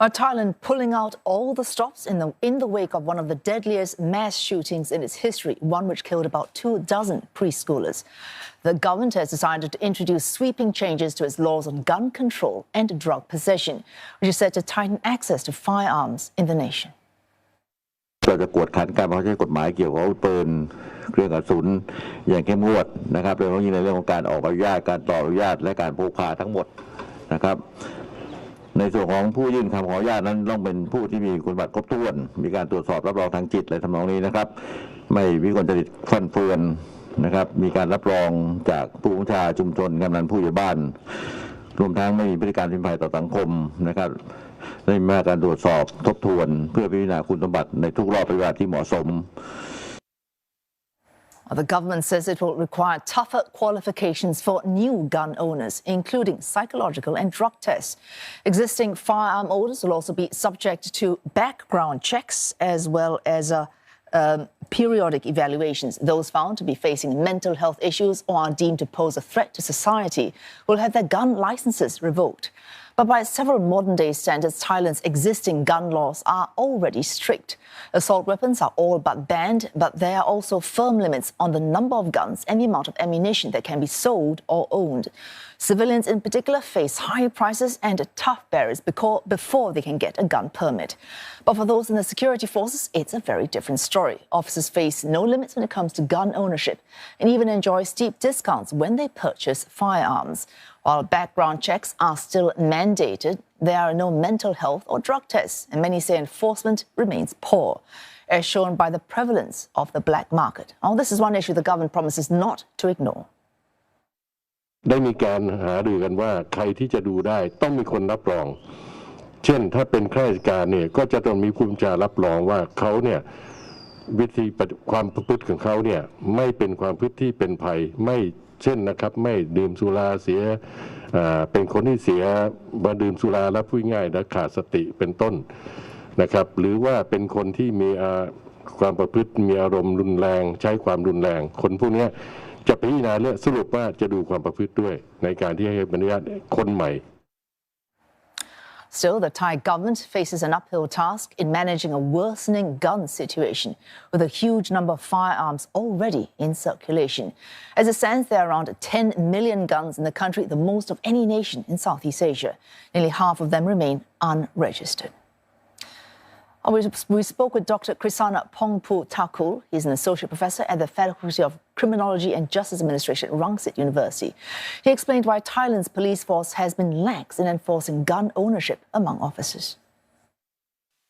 Thailand pulling out all the stops in the wake of one of the deadliest mass shootings in its history, one which killed about 24 preschoolers. The government has decided to introduce sweeping changes to its laws on gun control and drug possession, which is set to tighten access to firearms in the nation. เราจะกวดขันการบังคับใช้กฎหมายเกี่ยวกับอาวุธปืนเครื่องกระสุนอย่างเข้มงวดนะครับโดยเฉพาะยิ่งในเรื่องของการออกใบอนุญาตการต่ออนุญาตและการพกพาทั้งหมดนะครับในส่วนของผู้ยื่นคำขออนุญาตนั้นต้องเป็นผู้ที่มีคุณสมบัติครบถ้วนมีการตรวจสอบรับรองทางจิตอะไรทำนองนี้นะครับไม่วิกลจริตฟันเฟือนนะครับมีการรับรองจากผู้บัญชาชุมชนกำนันผู้ใหญ่บ้านรวมทั้งไม่มีพฤติการเป็นภัยต่อสังคมนะครับได้มีการตรวจสอบทบทวนเพื่อพิจารณาคุณสมบัติในทุกรอบปฏิบัติที่เหมาะสม The government says it will require tougher qualifications for new gun owners, including psychological and drug tests. Existing firearm owners will also be subject to background checks as well as periodic evaluations. Those found to be facing mental health issues or are deemed to pose a threat to society will have their gun licenses revoked. But by several modern-day standards, Thailand's existing gun laws are already strict. Assault weapons are all but banned, but there are also firm limits on the number of guns and the amount of ammunition that can be sold or owned. Civilians in particular face high prices and tough barriers before they can get a gun permit. But for those in the security forces, it's a very different story. Officers face no limits when it comes to gun ownership and even enjoy steep discounts when they purchase firearms. While background checks are still mandated, there are no mental health or drug tests, and many say enforcement remains poor, as shown by the prevalence of the black market. Oh, this is one issue the government promises not to ignore. ได้มีการหารือกันว่าใครที่จะดูได้ต้องมีคนรับรองเช่นถ้าเป็นข้าราชการเนี่ยก็จะต้องมีผู้บัญชาการรับรองว่าเขาเนี่ยวิธีความประพฤติของเขาเนี่ยไม่เป็นความประพฤติที่เป็นภัยไม่เช่นนะครับไม่ดื่มสุราเสียเป็นคนที่เสียมาดื่มสุราแล้วพูดง่ายนะขาดสติเป็นต้นนะครับหรือว่าเป็นคนที่มีความประพฤติมีอารมณ์รุนแรงใช้ความรุนแรงคนพวกนี้จะพิจารณาเรื่องสรุปว่าจะดูความประพฤติด้วยในการที่ให้อนุญาตคนใหม่ Still, the Thai government faces an uphill task in managing a worsening gun situation, with a huge number of firearms already in circulation. As it stands, there are around 10 million guns in the country, the most of any nation in Southeast Asia. Nearly half of them remain unregistered. We spoke with Dr. Krisana Pongpu Thakul. He's an associate professor at the Faculty of Criminology and Justice Administration at Rangsit University. He explained why Thailand's police force has been lax in enforcing gun ownership among officers.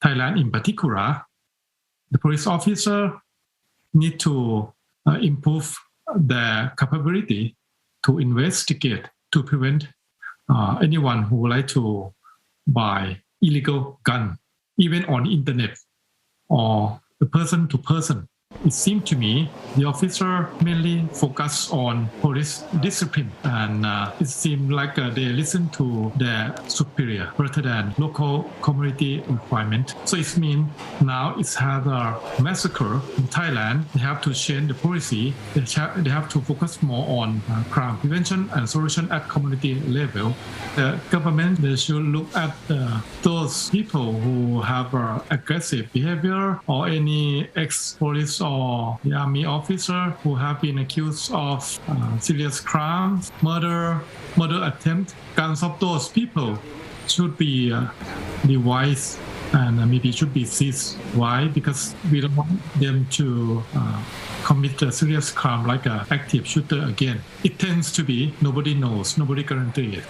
Thailand in particular, the police officer need to improve their capability to investigate, to prevent anyone who would like to buy illegal gun, even on internet or person to person. It seemed to me the officer mainly focused on police discipline, and it seemed like they listen to their superior rather than local community requirement. So it means now it's had a massacre in Thailand. They have to change the policy. They have to focus more on crime prevention and solution at community level. The government, they should look at those people who have aggressive behavior or any ex-police or the army officer who have been accused of serious crimes, murder attempt. Guns of those people should be wise and maybe should be seized. Why? Because we don't want them to commit a serious crime like an active shooter again. It tends to be nobody knows, nobody guarantees it.